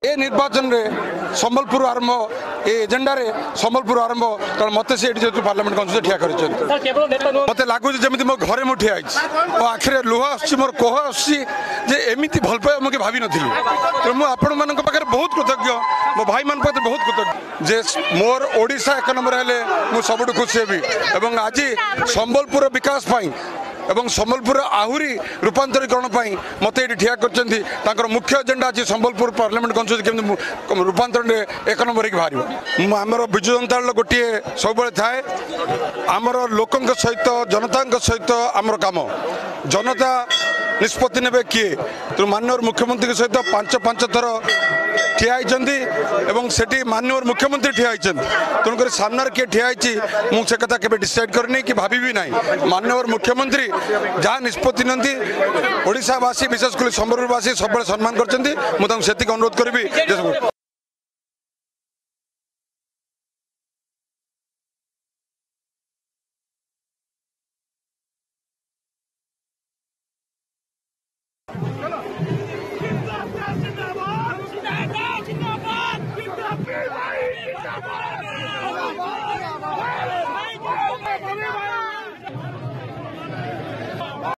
ए निर्वाचन में संबलपुर आरंभ ए एजेंडा रे संबलपुर आरंभ कारण मत से पार्लियामेंट कौन ठिया कर मत लगुच जमी मो घरे मुझे ठिया मो आखिरे लुह आस मोर कोह आमती भल पाए मुझे भावी नी तो मुझे मान बहुत कृतज्ञ मो भाई मान बहुत कृतज्ञ जे मोर ओडिशा 1 नंबर हेले मु सबुठ खुशी हेबी एवं आज संबलपुर विकास एवं संबलपुर आहरी रूपांतरीकरण मत ये ठिया कर मुख्य एजेंडा अच्छी संबलपुर पार्लियामेंट कन्स्टिट्यूएंसी रूपांतरण 1 नंबर की बाहर आमर विजु जनता दल गोटे सब थाए आमर लोकों सहित जनता सहित आमर काम जनता निष्पत्ति ने किए तो माननीय मुख्यमंत्री सहित 5 थर ठिया होती माननीय मुख्यमंत्री ठिया तेणुक सामने किए ठिया मुझे कथा के डिसाइड करनी कि भाभी भी ना माननीय मुख्यमंत्री जहाँ निष्पत्ति नी ओडावासी विशेषकर संबलपुरवासी सब सम्मान कर अनुरोध करी। जिंदाबाद